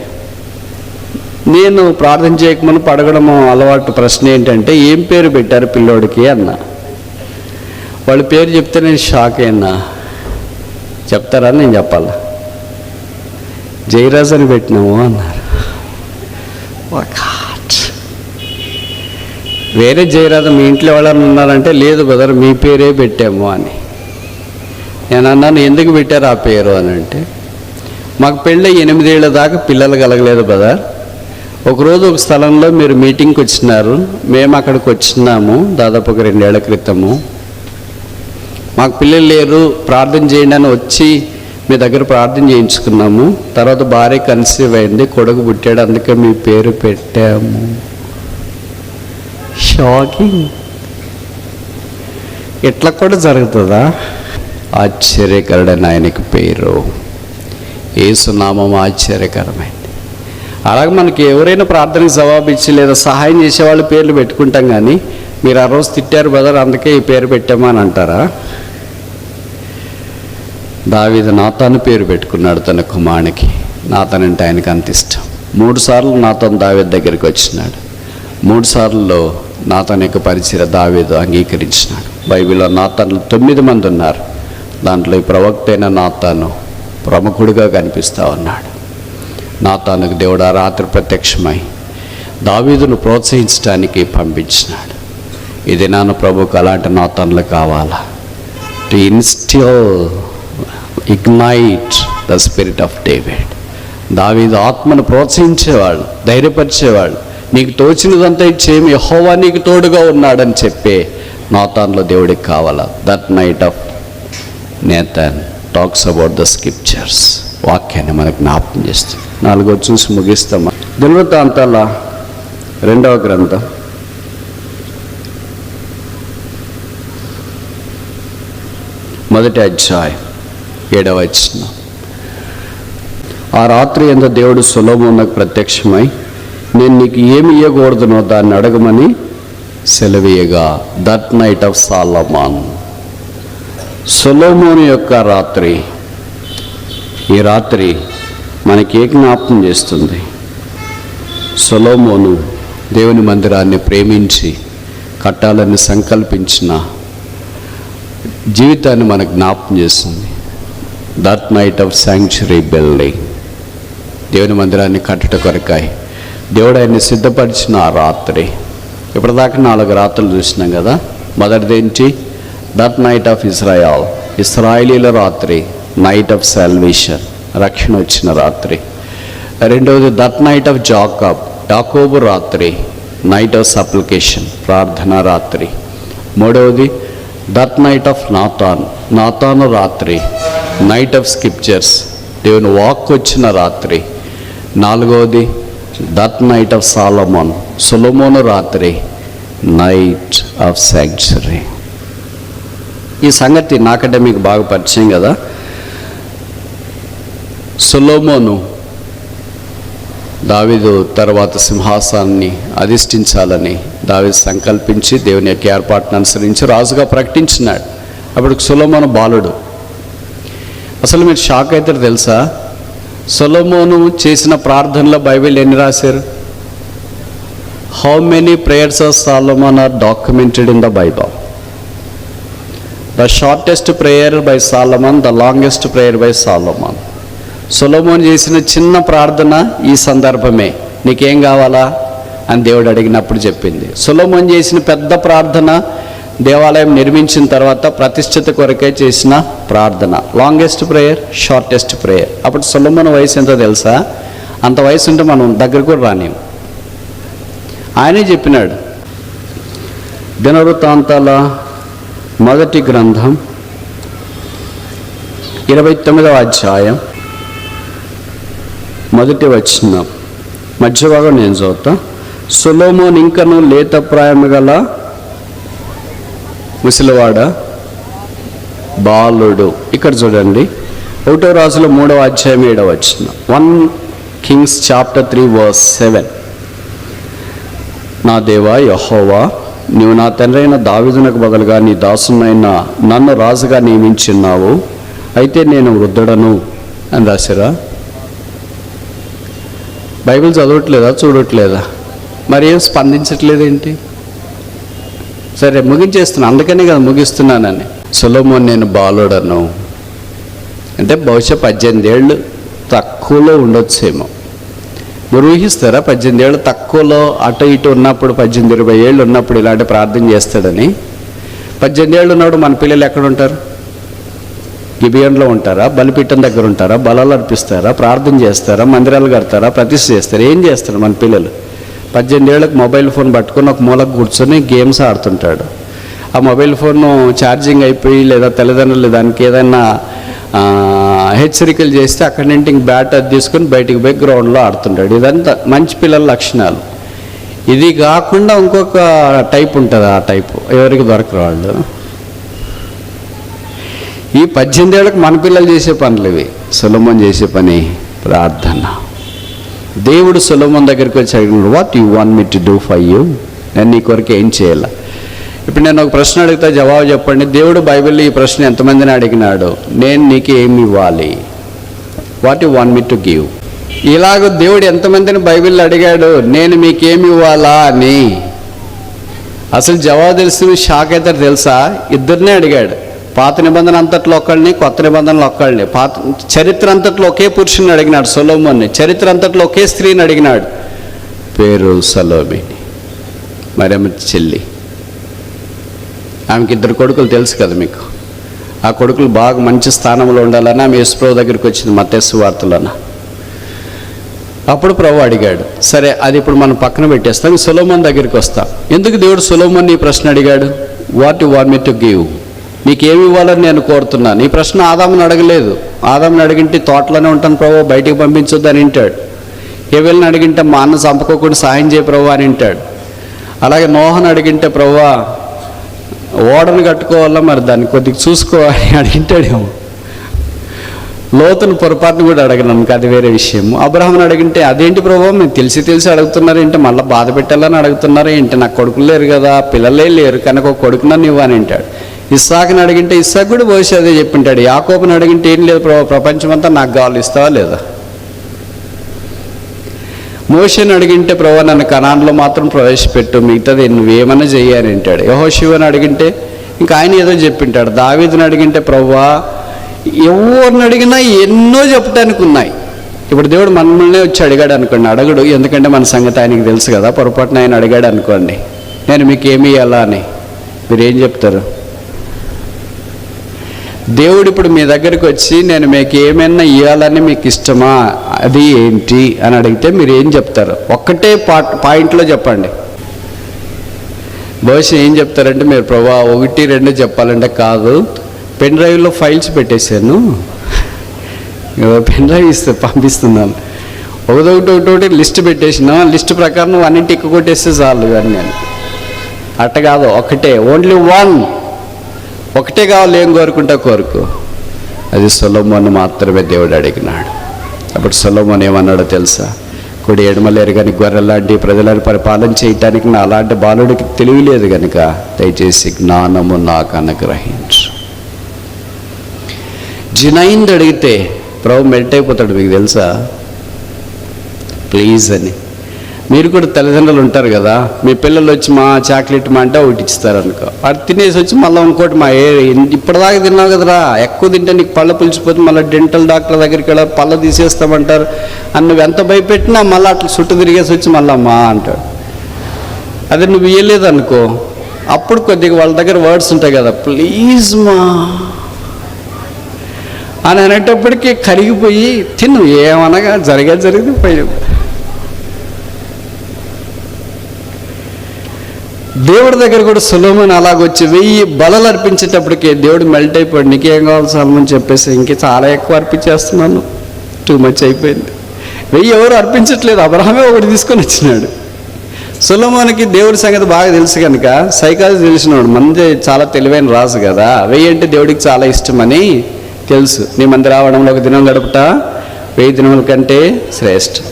నేను ప్రార్థన చేయకముందు పడగడం అలవాటు. ప్రశ్న ఏంటంటే, ఏం పేరు పెట్టారు పిల్లోడికి అన్న. వాళ్ళ పేరు చెప్తే నేను షాక్ అయినా. చెప్తారా? నేను చెప్పాలా? జయరాజ్ అని పెట్టినాము అన్నారు. వేరే జయరాజు మీ ఇంట్లో ఎవరైనా ఉన్నారంటే, లేదు బ్రదర్ మీ పేరే పెట్టాము అని. నేను అన్నాను, ఎందుకు పెట్టారు ఆ పేరు అని అంటే, మాకు పెళ్ళి 8 ఏళ్ళ దాకా పిల్లలు కలగలేదు బ్రదర్. ఒకరోజు ఒక స్థలంలో మీరు మీటింగ్కి వచ్చినారు, మేము అక్కడికి వచ్చినాము దాదాపు ఒక 2 ఏళ్ల క్రితము. మాకు పిల్లలు లేరు, ప్రార్థన చేయండి అని వచ్చి మీ దగ్గర ప్రార్థన చేయించుకున్నాము. తర్వాత భార్య కన్సీవ్ అయింది, కొడుకు పుట్టాడు, అందుకే మీ పేరు పెట్టాము. షాకింగ్. ఇట్లా కూడా జరుగుతుందా? ఆశ్చర్యకరుడైన ఆయనకి పేరు. యేసునామం ఆశ్చర్యకరమైంది. అలాగే మనకి ఎవరైనా ప్రార్థనకి జవాబు ఇచ్చి లేదా సహాయం చేసేవాళ్ళు పేర్లు పెట్టుకుంటాం, కానీ మీరు ఆ రోజు తిట్టారు బ్రదర్ అందుకే ఈ పేరు పెట్టామని అంటారా? దావీదు నాతాను పేరు పెట్టుకున్నాడు తన కుమారునికి. నాతాన్ అంటే ఆయనకు అంత ఇష్టం. 3 సార్లు నాతాను దావీదు దగ్గరికి వచ్చినాడు. 3 సార్లు నాతాను యొక్క పరిచర్య దావీదు అంగీకరించినాడు. బైబిల్లో నాతాన్లు 9 మంది ఉన్నారు. దాంట్లో ఈ ప్రవక్త అయిన నాతాను ప్రముఖుడిగా కనిపిస్తూ ఉన్నాడు. నాతానుకు దేవుడు ఆ రాత్రి ప్రత్యక్షమై దావీదును ప్రోత్సహించడానికి పంపించినాడు. ఇది నాన్న ప్రభుకు అలాంటి నాతాన్లు కావాలా? To ignite the spirit of David. దావీదు ఆత్మను ప్రోత్సహించేవాళ్ళు, ధైర్యపరిచేవాళ్ళు. నీకు తోచినదంతా ఇచ్చేమి, యెహోవా నీకు తోడుగా ఉన్నాడని చెప్పే నాతాన్లో దేవుడికి కావాలా? That night of Nathan talks about the scriptures. వాక్యాన్ని మనకు జ్ఞాపకం చేస్తుంది. 4వ చూసి ముగిస్తామా. దినవృత్తాంతాల 2వ గ్రంథం 1వ అధ్యాయం 7వ వచనం. ఆ రాత్రి యందు దేవుడు సొలొమోనుకు ప్రత్యక్షమై, నేను నీకు ఏమి ఇవ్వకూడదునో దాన్ని అడగమని సెలవీయగా. That night of Solomon. సొలొమోను యొక్క రాత్రి. ఈ రాత్రి మనకి ఏ జ్ఞాపకం చేస్తుంది? సొలొమోను దేవుని మందిరాన్ని ప్రేమించి కట్టాలని సంకల్పించిన జీవితాన్ని మనకు జ్ఞాపకం చేస్తుంది. That night of sanctuary building. దేవుని మందిరాన్ని కట్టట కొరకాయ దేవుడు ఆయన్ని సిద్ధపరిచిన ఆ రాత్రి. ఇప్పటిదాకా 4 రాత్రులు చూసినాం కదా. మొదటిదేంటి? That night of Israel. ఇస్రాయేలీల రాత్రి, నైట్ ఆఫ్ సాల్వేషన్, రక్షణ వచ్చిన రాత్రి. రెండవది దట్ నైట్ ఆఫ్ యాకోబు రాత్రి, నైట్ ఆఫ్ సప్లికేషన్, ప్రార్థన రాత్రి. మూడవది దట్ నైట్ ఆఫ్ నాతాను రాత్రి, నైట్ ఆఫ్ స్క్రిప్చర్స్, దేవుని వాక్ వచ్చిన రాత్రి. నాలుగవది దట్ నైట్ ఆఫ్ సొలొమోను రాత్రి, నైట్ ఆఫ్ శాంక్చురీ. ఈ సంగతి నాకంటే మీకు బాగా పరిచయం కదా. సొలొమోను దావీదు తర్వాత సింహాసనాన్ని అధిష్ఠించాలని దావీదు సంకల్పించి దేవుని యొక్క ఏర్పాటును అనుసరించి రాజుగా ప్రకటించినాడు. అప్పుడు సొలొమోను బాలుడు. అసలు మీరు షాక్ అవుతారు తెలుసా? సొలొమోను చేసిన ప్రార్థనలో బైబిల్ ఎన్ని రాశారు? How many prayers of Solomon are documented in the Bible? The shortest prayer by Solomon, the longest prayer by Solomon. సొలొమోను చేసిన చిన్న ప్రార్థన ఈ సందర్భమే. నీకేం కావాలా అని దేవుడు అడిగినప్పుడు చెప్పింది. సొలొమోను చేసిన పెద్ద ప్రార్థన దేవాలయం నిర్మించిన తర్వాత ప్రతిష్ఠిత కొరకే చేసిన ప్రార్థన. Longest prayer, shortest prayer. అప్పుడు సొలొమోను వయసు ఎంతో తెలుసా? అంత వయసు ఉంటే మనం దగ్గర కూడా రానేం. ఆయనే చెప్పినాడు. దినవృత్తాంతాల 1వ గ్రంథం 29వ అధ్యాయం 1వ వచనం మధ్య భాగం నేను చదువుతా. సొలొమోను ఇంకను లేతప్రాయము గల ముసలివాడ బాలుడు. ఇక్కడ చూడండి 1వ రాజుల 3వ అధ్యాయం 7వ వచనం. 1 Kings chapter 3 verse 7. నా దేవా యెహోవా, నీవు నా తండ్రి అయిన దావీదునకు బదులుగా నీ దాసునైన నన్ను రాజుగా నియమించున్నావు. అయితే నేను వృద్ధుడను అని రాశారా? బైబిల్ చదవట్లేదా, చూడట్లేదా? మరి ఏం స్పందించట్లేదేంటి? సరే ముగించేస్తున్నా, అందుకనే కదా ముగిస్తున్నానని. సొలొమోను నేను బాలుడను అంటే బహుశా 18 ఏళ్ళు తక్కువలో ఉండొచ్చేమో. మీరు ఊహిస్తారా 18 ఏళ్ళు తక్కువలో అటు ఇటు ఉన్నప్పుడు, 18-20 ఏళ్ళు ఉన్నప్పుడు ఇలాంటి ప్రార్థన చేస్తాడని? 18 ఏళ్ళు ఉన్నప్పుడు మన పిల్లలు ఎక్కడ ఉంటారు? గిబియోన్లో ఉంటారా? బలిపీఠం దగ్గర ఉంటారా? బలాలు అర్పిస్తారా? ప్రార్థన చేస్తారా? మందిరాలు కడతారా? ప్రతిష్ఠ చేస్తారా? ఏం చేస్తారు మన పిల్లలు? 18 ఏళ్ళకి మొబైల్ ఫోన్ పట్టుకొని ఒక మూలకు కూర్చొని గేమ్స్ ఆడుతుంటాడు. ఆ మొబైల్ ఫోన్ ఛార్జింగ్ అయిపోయి లేదా తల్లిదండ్రులు దానికి ఏదైనా హెచ్చరికలు చేస్తే అక్కడి నుండి ఇంక బ్యాట్ అది తీసుకొని బయటికి పోయి గ్రౌండ్లో ఆడుతుంటాడు. ఇదంతా మంచి పిల్లల లక్షణాలు. ఇది కాకుండా ఇంకొక టైప్ ఉంటుంది. ఆ టైపు ఎవరికి దొరకరు వాళ్ళు. ఈ 18 ఏళ్ళకి మన పిల్లలు చేసే పనులు ఇవి. సొలొమోను చేసే పని ప్రార్థన. దేవుడు సొలొమోను దగ్గరికి వచ్చి అడిగినాడు, what you want me to do for you? నేను నీ కొరకు ఏం చేయాలా? ఇప్పుడు నేను ఒక ప్రశ్న అడిగితే జవాబు చెప్పండి. దేవుడు బైబిల్లో ఈ ప్రశ్న ఎంతమందిని అడిగినాడు? నేను నీకు ఏమి ఇవ్వాలి? What you want me to give? ఇలాగ దేవుడు ఎంతమందిని బైబిల్లో అడిగాడు, నేను మీకేమి ఇవ్వాలా అని. అసలు జవాబు తెలిసి షాక్ అవుతారు తెలుసా? ఇద్దరినే అడిగాడు. పాత నిబంధన అంతట్లో ఒకళ్ళని, కొత్త నిబంధనలు ఒకళ్ళని. చరిత్ర అంతట్లో ఒకే పురుషుని అడిగినాడు సొలొమోన్ని. చరిత్ర అంతట్లో ఒకే స్త్రీని అడిగినాడు, పేరు సలోమిని, మరియమ్మ చెల్లి. ఆమెకి 2 కొడుకులు తెలుసు కదా మీకు. ఆ కొడుకులు బాగా మంచి స్థానంలో ఉండాలని ఆమె యేసుప్రభు దగ్గరికి వచ్చింది మత్తయి సువార్తలోన. అప్పుడు ప్రభు అడిగాడు. సరే, అది ఇప్పుడు మనం పక్కన పెట్టేస్తాం. సొలొమోను దగ్గరికి వస్తాం. ఎందుకు దేవుడు సొలొమోన్ని ఈ ప్రశ్న అడిగాడు? What you want me to give? నీకేమి ఇవ్వాలని నేను కోరుతున్నాను. ఈ ప్రశ్న ఆదాముని అడగలేదు. ఆదాముని అడిగింటే తోటలోనే ఉంటాను ప్రభు, బయటికి పంపించొద్దు అని వింటాడు. హేబెలుని అడిగింటే మా అన్న చంపకోకుండా సాయం చేయ ప్రభు అని వింటాడు. అలాగే నోహను అడిగింటే ప్రభు ఓడను కట్టుకోవాలా, మరి దాన్ని కొద్దిగా చూసుకోవాలి అడిగింటాడేమో. లోతును పొరపాటును కూడా అడగను, అది వేరే విషయం. అబ్రహాముని అడిగింటే అదేంటి ప్రభు మీరు తెలిసి అడుగుతున్నారు ఏంటి, మళ్ళీ బాధ పెట్టాలని అడుగుతున్నారు ఏంటి, నాకు కొడుకులు లేరు కదా, పిల్లలే లేరు కనుక ఒక కొడుకునని ఇవ్వని అంటాడు. ఇస్సాకుని అడిగింటే ఇస్సాకు కూడా బహుశా అదే చెప్పింటాడు. యాకోబుని అడిగింటే ఏం లేదు ప్రభు, ప్రపంచమంతా నాకు కావాలి, ఇస్తావా లేదా. మోషేని అడిగింటే ప్రభు నన్ను కనాన్లో మాత్రం ప్రవేశపెట్టు, మిగతాది నువ్వేమన్నా చెయ్యని అంటాడు. యెహోషువని అడిగింటే ఇంకా ఆయన ఏదో చెప్పింటాడు. దావీదుని అడిగింటే ప్రభువా ఎవరిని అడిగినా ఎన్నో చెప్పడానికి ఉన్నాయి. ఇప్పుడు దేవుడు మనల్నే వచ్చి అడిగాడు అనుకోండి, అడగడు, ఎందుకంటే మన సంగతి ఆయనకి తెలుసు కదా. పొరపాటున ఆయన అడిగాడు అనుకోండి, నేను మీకు ఏమి ఇవ్వాలా అని, మీరేం చెప్తారు? దేవుడు ఇప్పుడు మీ దగ్గరికి వచ్చి నేను మీకు ఏమైనా ఇవ్వాలని మీకు ఇష్టమా, అది ఏంటి అని అడిగితే మీరు ఏం చెప్తారు? ఒక్కటే పాయింట్లో చెప్పండి. బహుశా ఏం చెప్తారంటే మీరు ప్రభా 1, 2 చెప్పాలంటే కాదు, పెన్ డ్రైవ్లో ఫైల్స్ పెట్టేశాను, పెన్ డ్రైవ్ ఇస్తే పంపిస్తున్నాను, ఒకటి లిస్ట్ పెట్టేసిన, లిస్ట్ ప్రకారం నువ్వు అన్నింటి ఎక్కువ కొట్టేస్తే చాలు అని. నేను అట్ట కాదు, ఒకటే, ఓన్లీ 1, ఒకటే కావాలి, ఏం కోరుకుంటా కోరుకో. అది సొలొమోను మాత్రమే దేవుడు అడిగినాడు. అప్పుడు సొలొమోను ఏమన్నాడో తెలుసా? కుడి ఎడమలేరు కానీ గొర్రెలాంటి ప్రజలను పరిపాలన చేయటానికి నా అలాంటి బాలుడికి తెలివి లేదు కనుక దయచేసి జ్ఞానము నాకు అనుగ్రహించు. జినైంది అడిగితే ప్రభు మెల్ట్ అయిపోతాడు, మీకు తెలుసా? ప్లీజ్ అని. మీరు కూడా తల్లిదండ్రులు ఉంటారు కదా, మీ పిల్లలు వచ్చి మా చాక్లెట్ మా అంటే ఒకటి ఇస్తారు అనుకో, అది తినేసి వచ్చి మళ్ళీ ఇంకోటి మా ఇప్పటిదాకా తిన్నావు కదరా, ఎక్కువ తింటే నీకు పళ్ళ పులిచిపోతే మళ్ళీ డెంటల్ డాక్టర్ దగ్గరికి వెళ్ళి పళ్ళ తీసేస్తామంటారు అని నువ్వు ఎంత భయపెట్టినా మళ్ళీ అట్లా చుట్టూ తిరిగేసి వచ్చి మళ్ళీ మా అంటాడు. అదే నువ్వు ఇవ్వలేదు అనుకో, అప్పుడు కొద్దిగా వాళ్ళ దగ్గర వర్డ్స్ ఉంటాయి కదా, ప్లీజ్ మా అని అనేటప్పటికీ కరిగిపోయి తిను, ఏమనగా జరిగింది పోయి. దేవుడి దగ్గర కూడా సొలొమోను అలాగొచ్చి 1000 బలులు అర్పించేటప్పటికే దేవుడు మెల్ట్ అయిపోయాడు. నీకేం కావాలి సొలొమోను చెప్పేసి, ఇంకే చాలా ఎక్కువ అర్పించేస్తున్నాను, టూ మచ్ అయిపోయింది. 1000 ఎవరు అర్పించట్లేదు, అబ్రహామే ఒకటి తీసుకొని వచ్చినాడు. సొలొమోనుకి దేవుడి సంగతి బాగా తెలుసు కనుక సైకాలజీ తెలిసినాడు, మంది చాలా తెలివైన రాజు కదా, 1000 అంటే దేవుడికి చాలా ఇష్టమని తెలుసు. నీ మంది రావడంలో ఒక దినం గడుపుట 1000 దినముల కంటే శ్రేష్టం.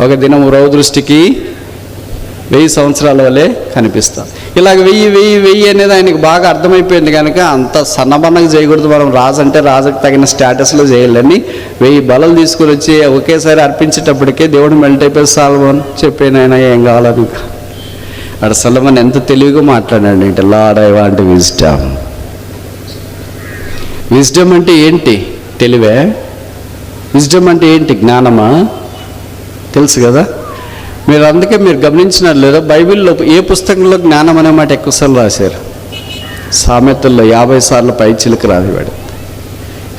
ఒక దినం ఉరవ దృష్టికి 1000 సంవత్సరాల వల్లే కనిపిస్తాం. ఇలాగ 1000 అనేది ఆయనకు బాగా అర్థమైపోయింది కనుక అంత సన్నబన్నగా చేయకూడదు, మనం రాజు అంటే రాజుకు తగిన స్టేటస్లో చేయాలని 1000 బలులు తీసుకుని వచ్చి ఒకేసారి అర్పించేటప్పటికే దేవుడు మెల్ట్ అయిపోయి సొలొమోను చెప్పాను ఆయన ఏం కావాలని. అక్కడ సొలొమోను ఎంత తెలివిగా మాట్లాడాడు అంటే, lord I want wisdom. Wisdom అంటే ఏంటి? తెలివే. విజ్డమ్ అంటే ఏంటి? జ్ఞానమా? తెలుసు కదా. అందుకే మీరు గమనించినారు లేదా, బైబిల్లో ఏ పుస్తకంలో జ్ఞానం అనే మాట ఎక్కువసార్లు రాశారు? సామెతల్లో 50 సార్లు పైచిలకు రాసివాడు.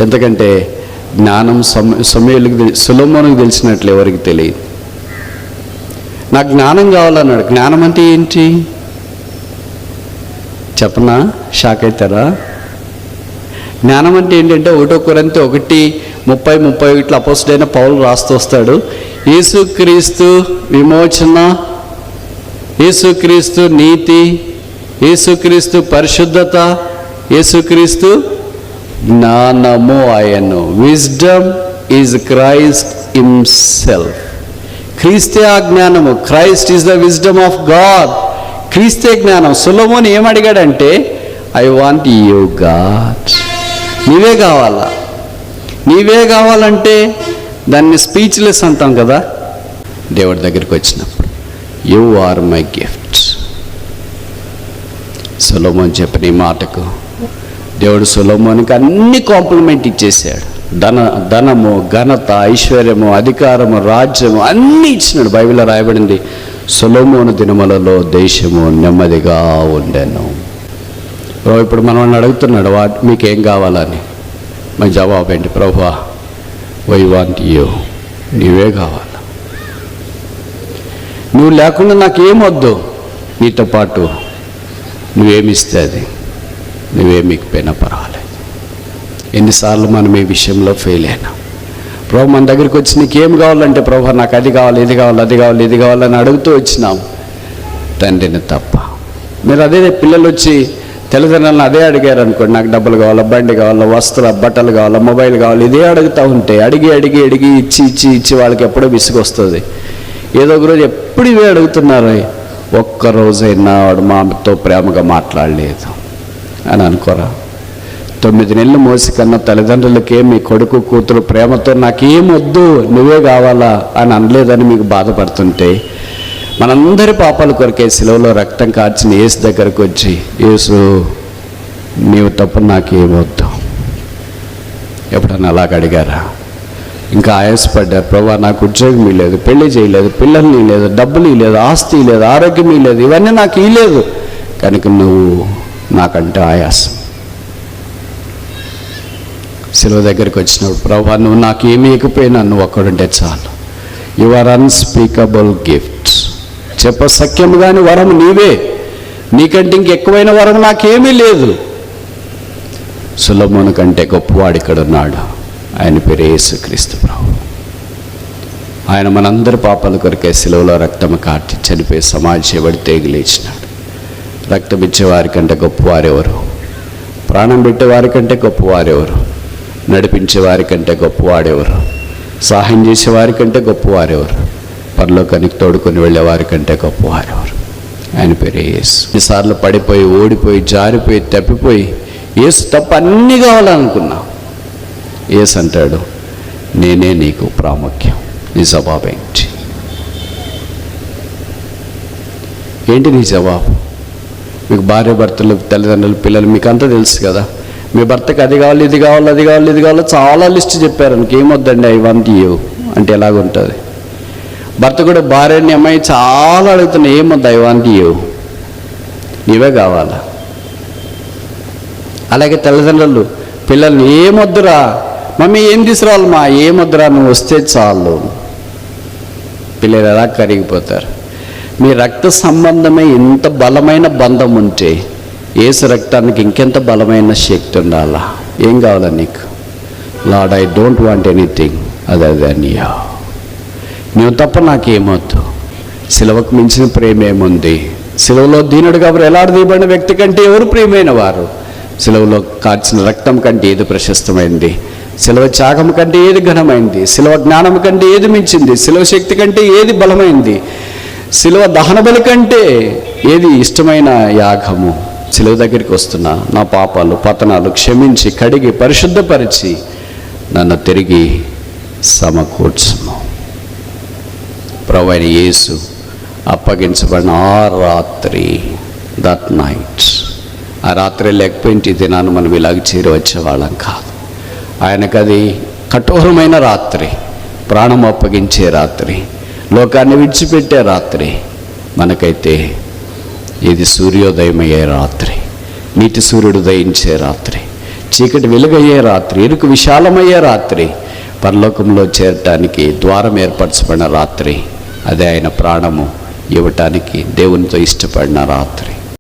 ఎందుకంటే జ్ఞానం సొలొమోనుకు తెలిసినట్లు ఎవరికి తెలియదు. నాకు జ్ఞానం కావాలన్నాడు. జ్ఞానం అంటే ఏంటి చెప్పనా? షాక్ అవుతారా? జ్ఞానం అంటే ఏంటంటే 1 కొరింథీ 1:30-31 అపోస్తలుడైన పౌలు రాస్తూ వస్తాడు, యేసుక్రీస్తు విమోచన, యేసుక్రీస్తు నీతి, యేసుక్రీస్తు పరిశుద్ధత, యేసుక్రీస్తు జ్ఞానము ఆయను. Wisdom is Christ himself. క్రీస్తే ఆ జ్ఞానము. Christ is the wisdom of God. క్రీస్తే జ్ఞానం. సొలొమోను ఏమడిగాడంటే, ఐ వాంట్ యూ గాడ్, నీవే కావాలా. నీవే కావాలంటే దాన్ని స్పీచ్లెస్ అంటాం కదా. దేవుడి దగ్గరికి వచ్చినప్పుడు యు ఆర్ మై గిఫ్ట్. సొలొమోను చెప్పిన ఈ మాటకు దేవుడు సొలొమోనుకి అన్ని కాంప్లిమెంట్ ఇచ్చేసాడు. ధనము, ఘనత, ఐశ్వర్యము, అధికారము, రాజ్యము అన్నీ ఇచ్చినాడు. బైబిల్లో రాయబడింది, సొలొమోను దినములలో దేశము నెమ్మదిగా ఉండెను. ఇప్పుడు మనం అడుగుతున్నాడు మీకేం కావాలని. మన జవాబు ఏంటి? ప్రభువా వై వాంట్ యూ, నీవే కావాలి. నువ్వు లేకుండా నాకేమొద్దు, నీతో పాటు నువ్వేమిస్తే అది. నువ్వేమికపోయినా పర్వాలేదు. ఎన్నిసార్లు మనం ఈ విషయంలో ఫెయిల్ అయినా, ప్రభు మన దగ్గరికి వచ్చి నీకేం కావాలంటే, ప్రభు నాకు అది కావాలి, ఇది కావాలి, అది కావాలి, ఇది కావాలని అడుగుతూ వచ్చినాం తండ్రిని తప్ప. మీరు అదే పిల్లలు వచ్చి తల్లిదండ్రులను అదే అడిగారు అనుకోండి, నాకు డబ్బులు కావాలా, బండి కావాలా, బట్టలు కావాలా, మొబైల్ కావాలి, ఇదే అడుగుతూ ఉంటే అడిగి అడిగి అడిగి ఇచ్చి ఇచ్చి ఇచ్చి వాళ్ళకి ఎప్పుడో విసుగొస్తుంది. ఏదో ఒక రోజు ఎప్పుడు ఇవే అడుగుతున్నారు, ఒక్కరోజైనా వాడు మాతో ప్రేమగా మాట్లాడలేదు అని అనుకోరా? 9 నెలలు మోసి కన్నా తల్లిదండ్రులకే మీ కొడుకు కూతురు ప్రేమతో నాకేం వద్దు నువ్వే కావాలా అని అనలేదని మీకు బాధపడుతుంటే, మనందరి పాపాల కొరకే సిలువలో రక్తం కార్చిన యేసు దగ్గరకు వచ్చి, యేసు నీవు తప్ప నాకేమొద్దు ఎప్పుడన్నా అలాగ అడిగారా? ఇంకా ఆయాసపడ్డారు, ప్రభా నాకు ఉద్యోగం ఇవ్వలేదు, పెళ్లి చేయలేదు, పిల్లల్ని లేదు, డబ్బులు ఇవ్వలేదు, ఆస్తి లేదు, ఆరోగ్యం ఇవ్వలేదు, ఇవన్నీ నాకు ఇవ్వలేదు కనుక నువ్వు నాకంటే ఆయాసం. సిలువ దగ్గరికి వచ్చినప్పుడు, ప్రభా నువ్వు నాకు ఏమి ఇకపోయినా నువ్వు ఒక్కడుంటే చాలు. యువర్ అన్స్పీకబుల్ గిఫ్ట్స్, చెప్పసఖ్యము కాని వరం నీవే, నీకంటే ఇంకెక్కువైన వరం నాకేమీ లేదు. సొలొమోను కంటే గొప్పవాడు ఇక్కడ ఉన్నాడు, ఆయన పేరు యేసుక్రీస్తు ప్రభు. ఆయన మనందరి పాపాల కొరకే సిలువలో రక్తము కార్చి చనిపోయి సమాధి చేయబడి తిరిగి లేచినాడు. రక్తం ఇచ్చేవారి కంటే గొప్పవారెవరు? ప్రాణం పెట్టేవారి కంటే గొప్పవారెవరు? నడిపించే వారి కంటే గొప్పవాడెవరు? సహాయం చేసేవారి కంటే గొప్పవారెవరు? పరలోకానికి తోడుకొని వెళ్ళేవారి కంటే గొప్పవారెవరు? ఆయన పేరే యేసు. ఎన్నిసార్లు పడిపోయి, ఓడిపోయి, జారిపోయి, తప్పిపోయి యేసు తప్ప అన్నీ కావాలనుకున్నా, యేసు అంటాడు నేనే నీకు ప్రాముఖ్యం. నీ జవాబు ఏంటి? నీ జవాబు? మీకు భార్య భర్తలు, తల్లిదండ్రులు, పిల్లలు మీకు అంతా తెలుసు కదా. మీ భర్తకి అది కావాలి, ఇది కావాలి, అది కావాలి, ఇది కావాలి, చాలా లిస్ట్ చెప్పారు. ఇంకేమొద్దండి ఐ వాంట్ యూ అంటే ఎలాగుంటుంది? భర్త కూడా భార్యని, అమ్మాయి చాలా అడుగుతున్నా, ఏమొద్దు ఐ వాంట్ యూ, నీవే కావాలా. అలాగే తల్లిదండ్రులు పిల్లల్ని ఏమొద్దురా మమ్మీ, ఏం తీసుకురావాలి మా, ఏమొద్దురా నువ్వు వస్తే చాలు. పిల్లలు ఎలా కరిగిపోతారు. మీ రక్త సంబంధమే ఇంత బలమైన బంధం ఉంటే యేసు రక్తానికి ఇంకెంత బలమైన శక్తి ఉండాలా? ఏం కావాలా నీకు? Lord I don't want anything other then you. నువ్వు తప్ప నాకేమొద్దు. సిలువకు మించిన ప్రేమ ఏముంది? సిలువలో దీనుడుగా ఎలాడదీయబడిన వ్యక్తి కంటే ఎవరు ప్రియమైన వారు? సిలువలో కార్చిన రక్తం కంటే ఏది ప్రశస్తమైంది? సిలువ త్యాగం కంటే ఏది ఘనమైంది? సిలువ జ్ఞానం కంటే ఏది మించింది? సిలువ శక్తి కంటే ఏది బలమైంది? సిలువ దహన బలి కంటే ఏది ఇష్టమైన యాగము? సిలువ దగ్గరికి వస్తున్నా, నా పాపాలు పతనాలు క్షమించి కడిగి పరిశుద్ధపరిచి నన్ను తిరిగి సమకూర్చుము. ప్రభువైన యేసు అప్పగించబడిన ఆ రాత్రి, దట్ నైట్, ఆ రాత్రి లేకపోయింటే ఈ దినాన్ని మనం ఇలాగ చేరవచ్చేవాళ్ళం కాదు. ఆయనకు అది కఠోరమైన రాత్రి, ప్రాణం అప్పగించే రాత్రి, లోకాన్ని విడిచిపెట్టే రాత్రి. మనకైతే ఇది సూర్యోదయమయ్యే రాత్రి, నీటి సూర్యుడు ఉదయించే రాత్రి, చీకటి వెలుగయ్యే రాత్రి, ఇరుకు విశాలమయ్యే రాత్రి, పరలోకంలో చేరటానికి ద్వారం ఏర్పరచబడిన రాత్రి. అదే ఆయన ప్రాణము ఇవ్వటానికి దేవునితో ఇష్టపడిన రాత్రి.